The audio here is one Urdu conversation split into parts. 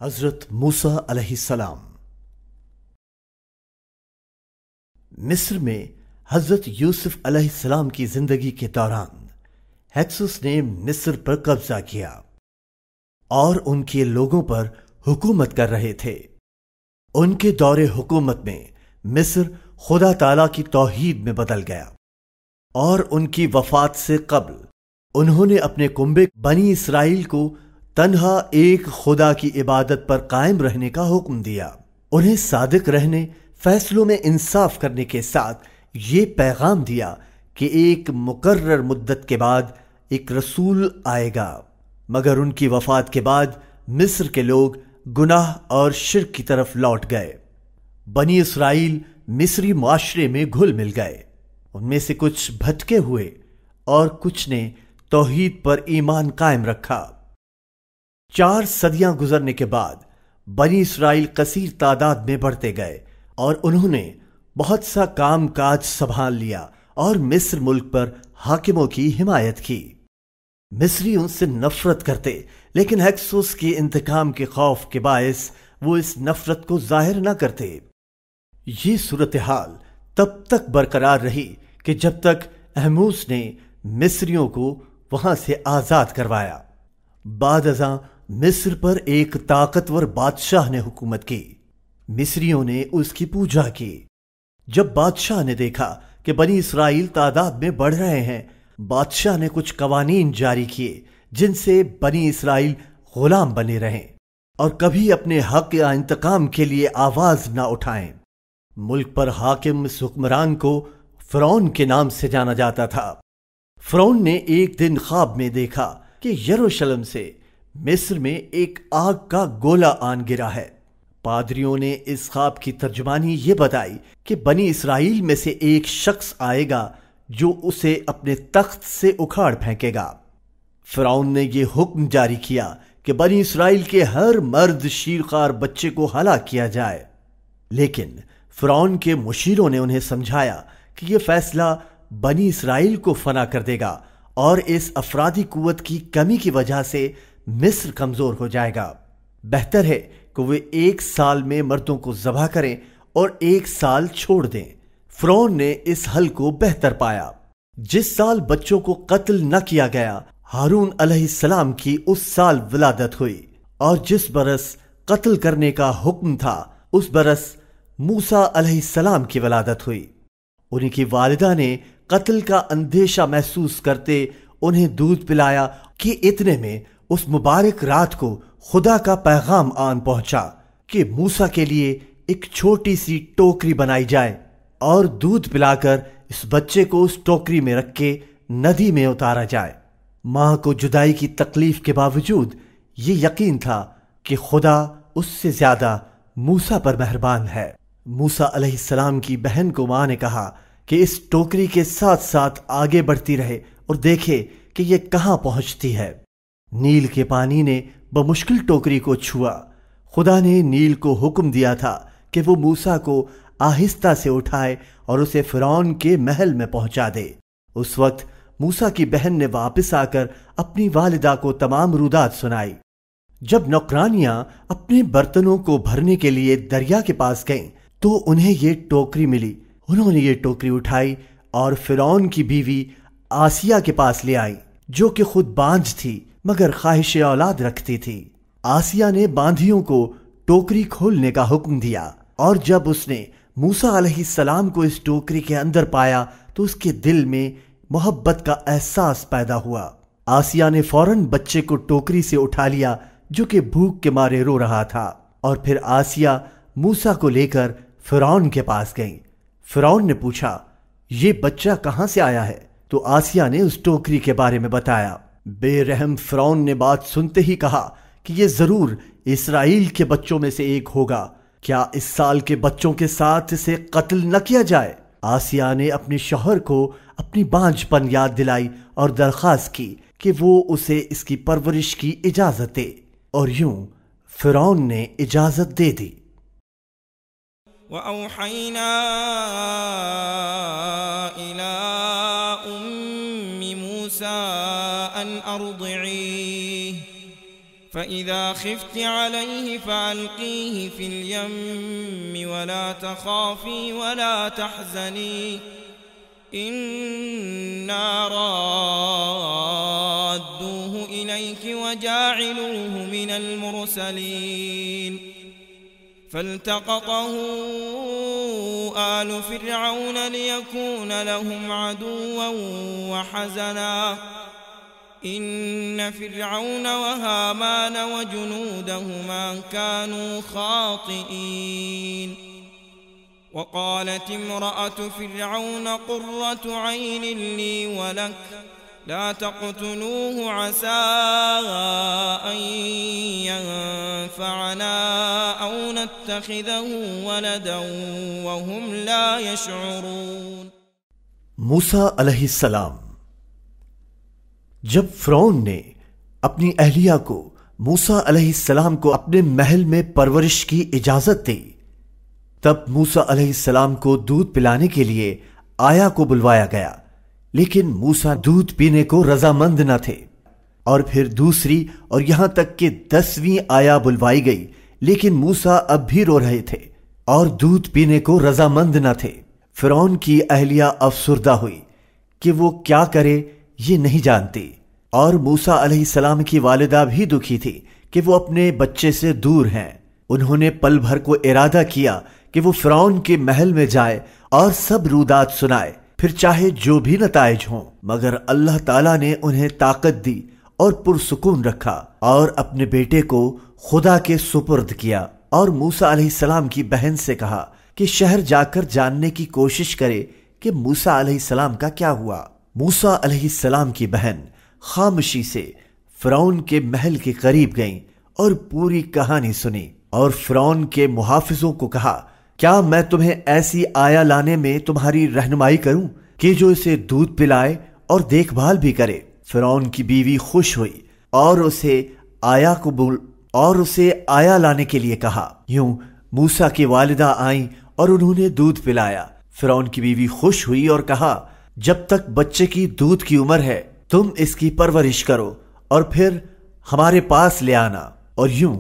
حضرت موسیٰ علیہ السلام۔ مصر میں حضرت یوسف علیہ السلام کی زندگی کے دوران ہیکسوس نے مصر پر قبضہ کیا اور ان کے لوگوں پر حکومت کر رہے تھے۔ ان کے دور حکومت میں مصر خدا تعالیٰ کی توحید میں بدل گیا، اور ان کی وفات سے قبل انہوں نے اپنے کنبے بنی اسرائیل کو تنہا ایک خدا کی عبادت پر قائم رہنے کا حکم دیا۔ انہیں صادق رہنے، فیصلوں میں انصاف کرنے کے ساتھ یہ پیغام دیا کہ ایک مقرر مدت کے بعد ایک رسول آئے گا، مگر ان کی وفات کے بعد مصر کے لوگ گناہ اور شرک کی طرف لوٹ گئے۔ بنی اسرائیل مصری معاشرے میں گھل مل گئے۔ ان میں سے کچھ بھٹکے ہوئے اور کچھ نے توحید پر ایمان قائم رکھا۔ 4 صدیاں گزرنے کے بعد بنی اسرائیل کثیر تعداد میں بڑھتے گئے اور انہوں نے بہت سا کام کاج سنبھال لیا اور مصر ملک پر حاکموں کی حمایت کی۔ مصری ان سے نفرت کرتے، لیکن ہیکسوس کے انتقام کے خوف کے باعث وہ اس نفرت کو ظاہر نہ کرتے۔ یہ صورتحال تب تک برقرار رہی کہ جب تک احموس نے مصریوں کو وہاں سے آزاد کروایا۔ بعد ازاں مصر پر ایک طاقتور بادشاہ نے حکومت کی۔ مصریوں نے اس کی پوجا کی۔ جب بادشاہ نے دیکھا کہ بنی اسرائیل تعداد میں بڑھ رہے ہیں، بادشاہ نے کچھ قوانین جاری کیے جن سے بنی اسرائیل غلام بنے رہیں اور کبھی اپنے حق یا انتقام کے لیے آواز نہ اٹھائیں۔ ملک پر حاکم اس حکمران کو فرعون کے نام سے جانا جاتا تھا۔ فرعون نے ایک دن خواب میں دیکھا کہ یروشلم سے مصر میں ایک آگ کا گولا آن گرا ہے۔ پادریوں نے اس خواب کی ترجمانی یہ بتائی کہ بنی اسرائیل میں سے ایک شخص آئے گا جو اسے اپنے تخت سے اکھاڑ پھینکے گا۔ فرعون نے یہ حکم جاری کیا کہ بنی اسرائیل کے ہر مرد شیرخوار بچے کو ہلاک کیا جائے، لیکن فرعون کے مشیروں نے انہیں سمجھایا کہ یہ فیصلہ بنی اسرائیل کو فنا کر دے گا اور اس افرادی قوت کی کمی کی وجہ سے مصر کمزور ہو جائے گا۔ بہتر ہے کہ وہ 1 سال میں مردوں کو ذبح کریں اور 1 سال چھوڑ دیں۔ فرعون نے اس حل کو بہتر پایا۔ جس سال بچوں کو قتل نہ کیا گیا، ہارون علیہ السلام کی اس سال ولادت ہوئی، اور جس برس قتل کرنے کا حکم تھا اس برس موسیٰ علیہ السلام کی ولادت ہوئی۔ انہیں کی والدہ نے قتل کا اندیشہ محسوس کرتے انہیں دودھ پلایا کہ اتنے میں اس مبارک رات کو خدا کا پیغام آن پہنچا کہ موسیٰ کے لیے ایک چھوٹی سی ٹوکری بنائی جائے اور دودھ پلا کر اس بچے کو اس ٹوکری میں رکھ کے ندی میں اتارا جائے۔ ماں کو جدائی کی تکلیف کے باوجود یہ یقین تھا کہ خدا اس سے زیادہ موسیٰ پر مہربان ہے۔ موسیٰ علیہ السلام کی بہن کو ماں نے کہا کہ اس ٹوکری کے ساتھ ساتھ آگے بڑھتی رہے اور دیکھے کہ یہ کہاں پہنچتی ہے۔ نیل کے پانی نے بمشکل ٹوکری کو چھوا۔ خدا نے نیل کو حکم دیا تھا کہ وہ موسیٰ کو آہستہ سے اٹھائے اور اسے فرعون کے محل میں پہنچا دے۔ اس وقت موسیٰ کی بہن نے واپس آ کر اپنی والدہ کو تمام رودات سنائی۔ جب نوکرانیاں اپنے برتنوں کو بھرنے کے لیے دریا کے پاس گئیں تو انہیں یہ ٹوکری ملی۔ انہوں نے یہ ٹوکری اٹھائی اور فرعون کی بیوی آسیہ کے پاس لے آئی، جو کہ خود بانجھ تھی مگر خواہش اولاد رکھتی تھی۔ آسیہ نے باندھیوں کو ٹوکری کھولنے کا حکم دیا، اور جب اس نے موسیٰ علیہ السلام کو اس ٹوکری کے اندر پایا تو اس کے دل میں محبت کا احساس پیدا ہوا۔ آسیہ نے فوراً بچے کو ٹوکری سے اٹھا لیا جو کہ بھوک کے مارے رو رہا تھا، اور پھر آسیہ موسیٰ کو لے کر فرعون کے پاس گئیں۔ فرعون نے پوچھا، یہ بچہ کہاں سے آیا ہے؟ تو آسیہ نے اس ٹوکری کے بارے میں بتایا۔ بے رحم فرعون نے بات سنتے ہی کہا کہ یہ ضرور اسرائیل کے بچوں میں سے ایک ہوگا۔ کیا اس سال کے بچوں کے ساتھ اسے قتل نہ کیا جائے؟ آسیہ نے اپنے شوہر کو اپنی بانجھ پن یاد دلائی اور درخواست کی کہ وہ اسے اس کی پرورش کی اجازت دے، اور یوں فرعون نے اجازت دے دی۔ وَأَوْحَيْنَا إِلَىٰ أُمِّ مُوسَىٰ أَنْ أَرْضِعِيهِ فإذا خفت عليه فألقيه في اليم ولا تخافي ولا تحزني إنا رادوه إليك وجاعلوه من المرسلين فالتقطه آل فرعون ليكون لهم عدوا وحزنا إن فرعون وهامان وجنودهما كانوا خاطئين وقالت امرأة فرعون قرة عين لي ولك لا تقتلوه عسى أن ينفعنا أو نتخذه ولدا وهم لا يشعرون۔ موسیٰ علیہ السلام۔ جب فرعون نے اپنی اہلیہ کو موسیٰ علیہ السلام کو اپنے محل میں پرورش کی اجازت دی، تب موسیٰ علیہ السلام کو دودھ پلانے کے لیے آیا کو بلوایا گیا، لیکن موسیٰ دودھ پینے کو رضامند نہ تھے۔ اور پھر دوسری اور یہاں تک کہ 10ویں آیا بلوائی گئی، لیکن موسیٰ اب بھی رو رہے تھے اور دودھ پینے کو رضامند نہ تھے۔ فرعون کی اہلیہ افسردہ ہوئی کہ وہ کیا کرے یہ نہیں جانتی، اور موسیٰ علیہ السلام کی والدہ بھی دکھی تھی کہ وہ اپنے بچے سے دور ہیں۔ انہوں نے پل بھر کو ارادہ کیا کہ وہ فرعون کے محل میں جائے اور سب رودات سنائے، پھر چاہے جو بھی نتائج ہوں، مگر اللہ تعالیٰ نے انہیں طاقت دی اور پرسکون رکھا اور اپنے بیٹے کو خدا کے سپرد کیا۔ اور موسیٰ علیہ السلام کی بہن سے کہا کہ شہر جا کر جاننے کی کوشش کرے کہ موسیٰ علیہ السلام کا کیا ہوا۔ موسیٰ علیہ السلام کی بہن خاموشی سے فرعون کے محل کے قریب گئیں اور پوری کہانی سنی، اور فرعون کے محافظوں کو کہا، کیا میں تمہیں ایسی آیا لانے میں تمہاری رہنمائی کروں کہ جو اسے دودھ پلائے اور دیکھ بھال بھی کرے؟ فرعون کی بیوی خوش ہوئی اور اسے آیا لانے کے لیے کہا۔ یوں موسیٰ کی والدہ آئیں اور انہوں نے دودھ پلایا۔ فرعون کی بیوی خوش ہوئی اور کہا، جب تک بچے کی دودھ کی عمر ہے تم اس کی پرورش کرو اور پھر ہمارے پاس لے آنا۔ اور یوں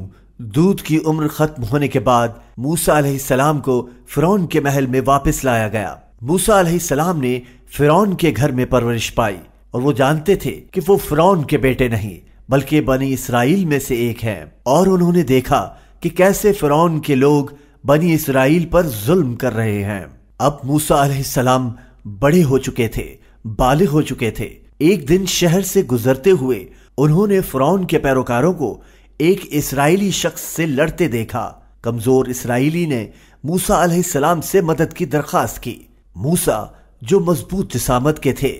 دودھ کی عمر ختم ہونے کے بعد موسیٰ علیہ السلام کو فرعون کے محل میں واپس لایا گیا۔ موسیٰ علیہ السلام نے فرعون کے گھر میں پرورش پائی، اور وہ جانتے تھے کہ وہ فرعون کے بیٹے نہیں بلکہ بنی اسرائیل میں سے ایک ہیں، اور انہوں نے دیکھا کہ کیسے فرعون کے لوگ بنی اسرائیل پر ظلم کر رہے ہیں۔ اب موسیٰ علیہ السلام بڑے ہو چکے تھے، بالغ ہو چکے تھے۔ ایک دن شہر سے گزرتے ہوئے انہوں نے فرعون کے پیروکاروں کو ایک اسرائیلی شخص سے لڑتے دیکھا۔ کمزور اسرائیلی نے موسیٰ علیہ السلام سے مدد کی درخواست کی۔ موسیٰ جو مضبوط جسامت کے تھے،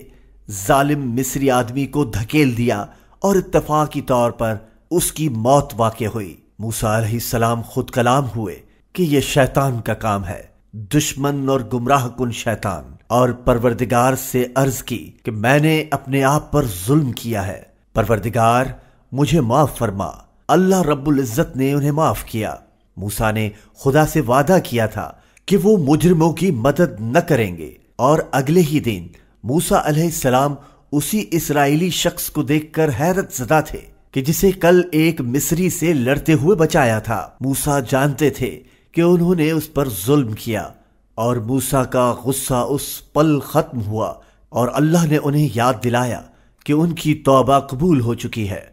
ظالم مصری آدمی کو دھکیل دیا اور اتفاقی طور پر اس کی موت واقع ہوئی۔ موسیٰ علیہ السلام خود کلام ہوئے کہ یہ شیطان کا کام ہے، دشمن اور گمراہ کن شیطان، اور پروردگار سے عرض کی کہ میں نے اپنے آپ پر ظلم کیا ہے، پروردگار مجھے معاف فرما۔ اللہ رب العزت نے انہیں معاف کیا۔ موسیٰ نے خدا سے وعدہ کیا تھا کہ وہ مجرموں کی مدد نہ کریں گے، اور اگلے ہی دن موسیٰ علیہ السلام اسی اسرائیلی شخص کو دیکھ کر حیرت زدہ تھے کہ جسے کل ایک مصری سے لڑتے ہوئے بچایا تھا۔ موسیٰ جانتے تھے کہ انہوں نے اس پر ظلم کیا، اور موسیٰ کا غصہ اس پل ختم ہوا، اور اللہ نے انہیں یاد دلایا کہ ان کی توبہ قبول ہو چکی ہے،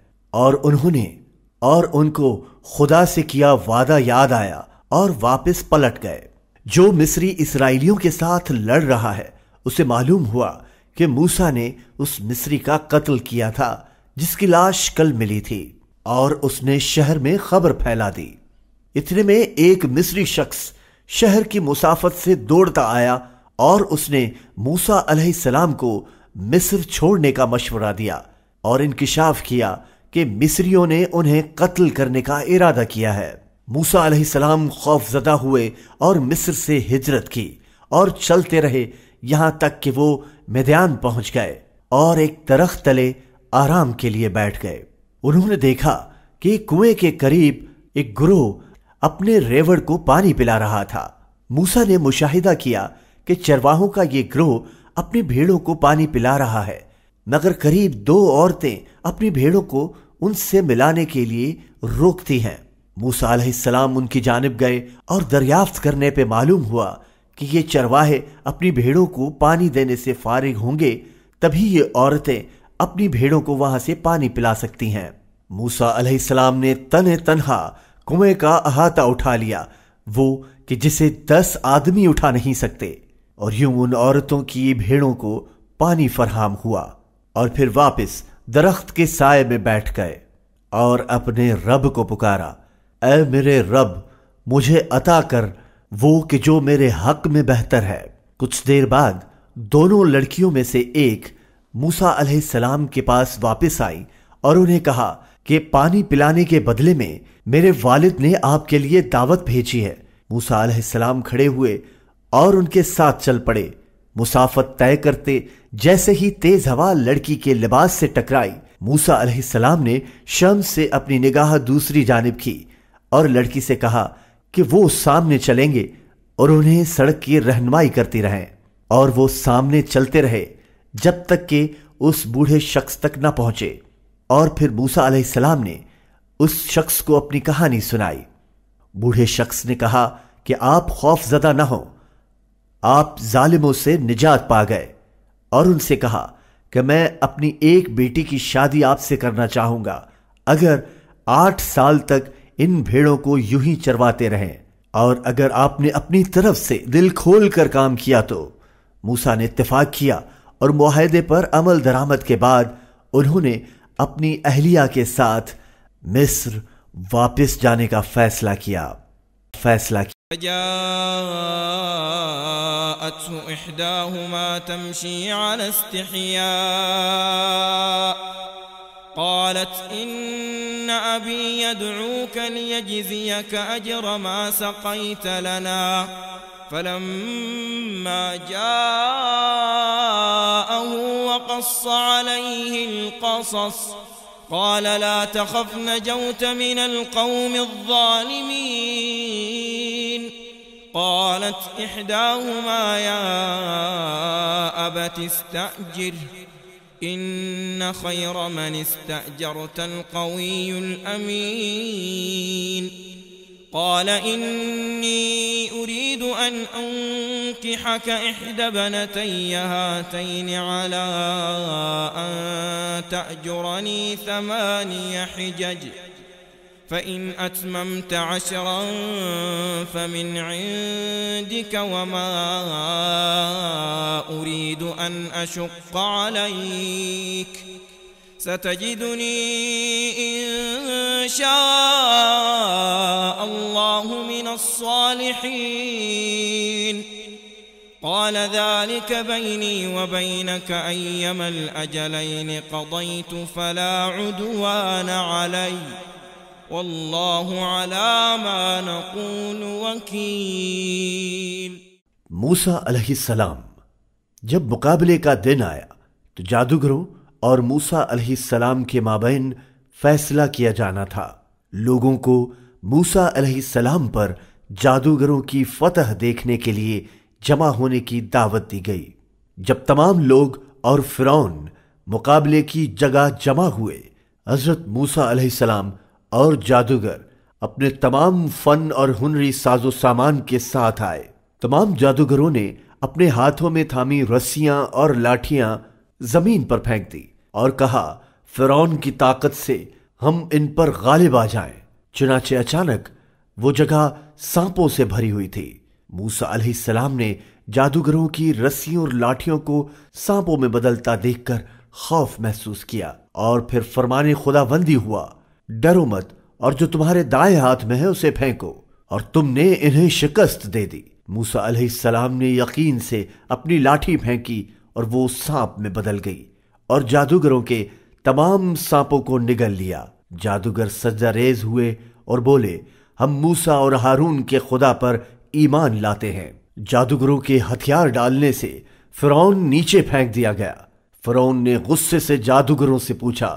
اور ان کو خدا سے کیا وعدہ یاد آیا اور واپس پلٹ گئے۔ جو مصری اسرائیلیوں کے ساتھ لڑ رہا ہے اسے معلوم ہوا کہ موسیٰ نے اس مصری کا قتل کیا تھا جس کی لاش کل ملی تھی، اور اس نے شہر میں خبر پھیلا دی۔ اتنے میں ایک مصری شخص شہر کی مسافت سے دوڑتا آیا، اور اس نے موسیٰ علیہ السلام کو مصر چھوڑنے کا مشورہ دیا اور انکشاف کیا کہ مصریوں نے انہیں قتل کرنے کا ارادہ کیا ہے۔ موسیٰ علیہ السلام خوف زدہ ہوئے اور مصر سے ہجرت کی اور چلتے رہے یہاں تک کہ وہ مدین پہنچ گئے اور ایک درخت تلے آرام کے لیے بیٹھ گئے۔ انہوں نے دیکھا کہ کنویں کے قریب ایک گروہ اپنے ریوڑ کو پانی پلا رہا تھا۔ موسیٰ نے مشاہدہ کیا کہ چرواہوں کا یہ گروہ اپنی بھیڑوں کو پانی پلا رہا ہے، مگر قریب 2 عورتیں اپنی بھیڑوں کو ان سے ملانے کے لیے روکتی ہیں۔ موسیٰ علیہ السلام ان کی جانب گئے اور دریافت کرنے پہ معلوم ہوا کہ یہ چرواہے اپنی بھیڑوں کو پانی دینے سے فارغ ہوں گے، تبھی یہ عورتیں اپنی بھیڑوں کو وہاں سے پانی پلا سکتی ہیں۔ موسیٰ علیہ السلام نے تنہا کنویں کا احاطہ اٹھا لیا، وہ کہ جسے 10 آدمی اٹھا نہیں سکتے، اور یوں ان عورتوں کی بھیڑوں کو پانی فراہم ہوا، اور پھر واپس درخت کے سائے میں بیٹھ گئے اور اپنے رب کو پکارا، اے میرے رب، مجھے عطا کر وہ کہ جو میرے حق میں بہتر ہے۔ کچھ دیر بعد دونوں لڑکیوں میں سے ایک موسیٰ علیہ السلام کے پاس واپس آئی اور انہیں کہا کہ پانی پلانے کے بدلے میں میرے والد نے آپ کے لیے دعوت بھیجی ہے۔ موسیٰ علیہ السلام کھڑے ہوئے اور ان کے ساتھ چل پڑے۔ مسافت طے کرتے جیسے ہی تیز ہوا لڑکی کے لباس سے ٹکرائی، موسیٰ علیہ السلام نے شمس سے اپنی نگاہ دوسری جانب کی اور لڑکی سے کہا کہ وہ سامنے چلیں گے اور انہیں سڑک کی رہنمائی کرتی رہیں، اور وہ سامنے چلتے رہے جب تک کہ اس بوڑھے شخص تک نہ پہنچے، اور پھر موسیٰ علیہ السلام نے اس شخص کو اپنی کہانی سنائی۔ بوڑھے شخص نے کہا کہ آپ خوف زدہ نہ ہوں، آپ ظالموں سے نجات پا گئے، اور ان سے کہا کہ میں اپنی ایک بیٹی کی شادی آپ سے کرنا چاہوں گا اگر 8 سال تک ان بھیڑوں کو یوں ہی چرواتے رہیں، اور اگر آپ نے اپنی طرف سے دل کھول کر کام کیا تو۔ موسیٰ نے اتفاق کیا اور معاہدے پر عمل درآمد کے بعد انہوں نے اپنی اہلیہ کے ساتھ مصر واپس جانے کا فیصلہ کیا۔ فجاءته إحداهما تمشي على استحياء قالت إن أبي يدعوك ليجزيك أجر ما سقيت لنا فلما جاءه وقص عليه القصص قال لا تخف نجوت من القوم الظالمين قالت إحداهما يا أبت استأجره إن خير من استأجرت القوي الأمين قال إني أريد أن أنكحك إحدى بنتي هاتين على أن تأجرني 8 حجج فإن أتممت 10 فمن عندك وما أريد أن أشق عليك ستجدني إن شاء الله من الصالحين قال ذلك بيني وبينك أيما الأجلين قضيت فلا عدوان علي والله على ما نقول وكيل۔ موسیٰ علیہ السلام جب مقابلے کا دن آیا تو جادوگروں اور موسیٰ علیہ السلام کے مابین فیصلہ کیا جانا تھا۔ لوگوں کو موسیٰ علیہ السلام پر جادوگروں کی فتح دیکھنے کے لیے جمع ہونے کی دعوت دی گئی۔ جب تمام لوگ اور فرعون مقابلے کی جگہ جمع ہوئے، حضرت موسیٰ علیہ السلام اور جادوگر اپنے تمام فن اور ہنری ساز و سامان کے ساتھ آئے۔ تمام جادوگروں نے اپنے ہاتھوں میں تھامی رسیاں اور لاٹھیاں زمین پر پھینک دی اور کہا فرعون کی طاقت سے ہم ان پر غالب آ جائیں۔ چنانچہ اچانک وہ جگہ سانپوں سے بھری ہوئی تھی۔ موسیٰ علیہ السلام نے جادوگروں کی رسیوں اور لاٹھیوں کو سانپوں میں بدلتا دیکھ کر خوف محسوس کیا، اور پھر فرمان خداوندی ہوا، ڈرو مت، اور جو تمہارے دائیں ہاتھ میں ہے اسے پھینکو، اور تم نے انہیں شکست دے دی۔ موسیٰ علیہ السلام نے یقین سے اپنی لاٹھی پھینکی اور وہ سانپ میں بدل گئی اور جادوگروں کے تمام سانپوں کو نگل لیا۔ جادوگر سجدہ ریز ہوئے اور بولے، ہم موسیٰ اور ہارون کے خدا پر ایمان لاتے ہیں۔ جادوگروں کے ہتھیار ڈالنے سے فرعون نیچے پھینک دیا گیا۔ فرعون نے غصے سے جادوگروں سے پوچھا،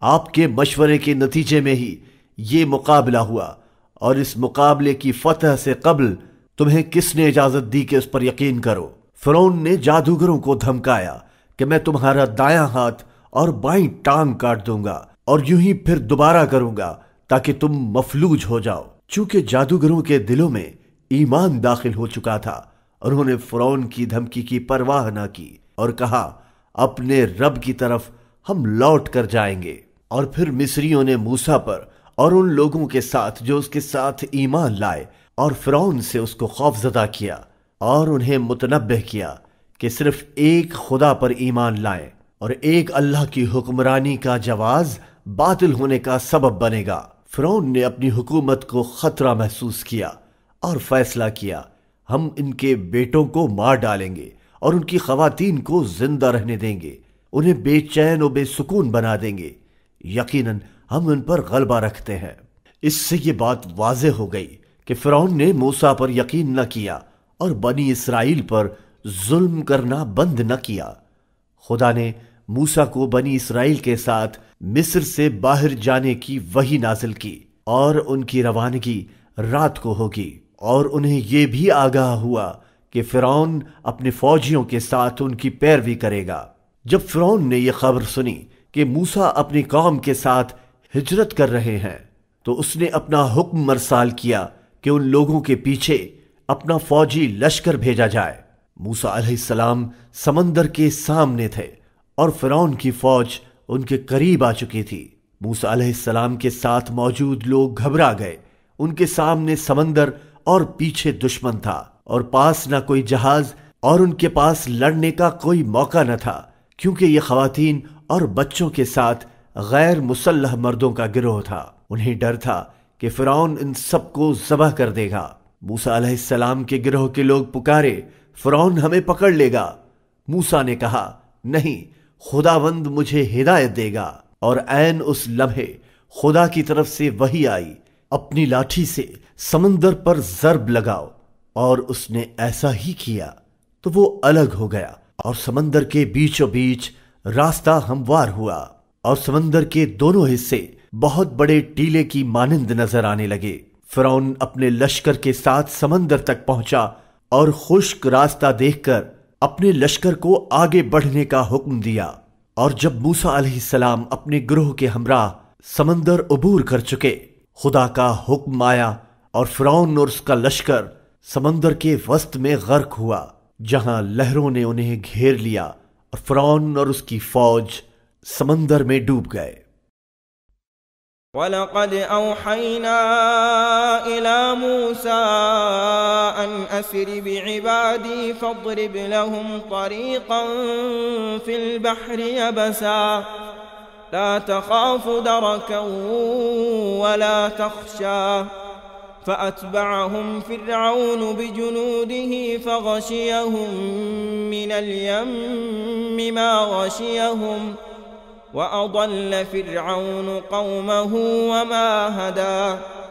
آپ کے مشورے کے نتیجے میں ہی یہ مقابلہ ہوا، اور اس مقابلے کی فتح سے قبل تمہیں کس نے اجازت دی کہ اس پر یقین کرو؟ فرعون نے جادوگروں کو دھمکایا کہ میں تمہارا دایاں ہاتھ اور بائیں ٹانگ کاٹ دوں گا اور یوں ہی پھر دوبارہ کروں گا تاکہ تم مفلوج ہو جاؤ۔ چونکہ جادوگروں کے دلوں میں ایمان داخل ہو چکا تھا، انہوں نے فرعون کی دھمکی کی پرواہ نہ کی اور کہا اپنے رب کی طرف ہم لوٹ کر جائیں گے۔ اور پھر مصریوں نے موسیٰ پر اور ان لوگوں کے ساتھ جو اس کے ساتھ ایمان لائے اور فرعون سے اس کو خوفزدہ کیا اور انہیں متنبہ کیا کہ صرف ایک خدا پر ایمان لائیں اور ایک اللہ کی حکمرانی کا جواز باطل ہونے کا سبب بنے گا۔ فرعون نے اپنی حکومت کو خطرہ محسوس کیا اور فیصلہ کیا ہم ان کے بیٹوں کو مار ڈالیں گے اور ان کی خواتین کو زندہ رہنے دیں گے، انہیں بے چین و بے سکون بنا دیں گے، یقیناً ہم ان پر غلبہ رکھتے ہیں۔ اس سے یہ بات واضح ہو گئی کہ فرعون نے موسیٰ پر یقین نہ کیا اور بنی اسرائیل پر ظلم کرنا بند نہ کیا۔ خدا نے موسیٰ کو بنی اسرائیل کے ساتھ مصر سے باہر جانے کی وحی نازل کی، اور ان کی روانگی رات کو ہوگی، اور انہیں یہ بھی آگاہ ہوا کہ فرعون اپنے فوجیوں کے ساتھ ان کی پیروی کرے گا۔ جب فرعون نے یہ خبر سنی کہ موسیٰ اپنی قوم کے ساتھ ہجرت کر رہے ہیں تو اس نے اپنا حکم مرسال کیا کہ ان لوگوں کے پیچھے اپنا فوجی لشکر بھیجا جائے۔ موسیٰ علیہ السلام سمندر کے سامنے تھے اور فرعون کی فوج ان کے قریب آ چکی تھی۔ موسیٰ علیہ السلام کے ساتھ موجود لوگ گھبرا گئے، ان کے سامنے سمندر اور پیچھے دشمن تھا، اور پاس نہ کوئی جہاز اور ان کے پاس لڑنے کا کوئی موقع نہ تھا، کیونکہ یہ خواتین اور بچوں کے ساتھ غیر مسلح مردوں کا گروہ تھا۔ انہیں ڈر تھا کہ فرعون ان سب کو ذبح کر دے گا۔ موسیٰ علیہ السلام کے گروہ کے لوگ پکارے فرعون ہمیں پکڑ لے گا۔ موسیٰ نے کہا نہیں، خداوند مجھے ہدایت دے گا۔ اور عین اس لمحے خدا کی طرف سے وحی آئی، اپنی لاٹھی سے سمندر پر ضرب لگاؤ، اور اس نے ایسا ہی کیا تو وہ الگ ہو گیا اور سمندر کے بیچوں بیچ راستہ ہموار ہوا، اور سمندر کے دونوں حصے بہت بڑے ٹیلے کی مانند نظر آنے لگے۔ فرعون اپنے لشکر کے ساتھ سمندر تک پہنچا اور خشک راستہ دیکھ کر اپنے لشکر کو آگے بڑھنے کا حکم دیا۔ اور جب موسیٰ علیہ السلام اپنے گروہ کے ہمراہ سمندر عبور کر چکے، خدا کا حکم آیا اور فرعون اور اس کا لشکر سمندر کے وسط میں غرق ہوا، جہاں لہروں نے انہیں گھیر لیا، اور فرعون اور اس کی فوج سمندر میں ڈوب گئے۔ وَلَقَدْ أَوْحَيْنَا إِلَى مُوسَىٰ أَنْ أَسْرِ بِعِبَادِي فَاضْرِبْ لَهُمْ طَرِيقًا فِي الْبَحْرِ يَبَسًا لَا تَخَافُ دَرَكًا وَلَا تَخْشَىٰ فَأَتْبَعَهُمْ فِرْعَوْنُ بِجُنُودِهِ فَغَشِيَهُم مِّنَ الْيَمِّ مَا غَشِيَهُمْ وَأَضَلَّ فِرْعَوْنُ قَوْمَهُ وَمَا هَدَىٰ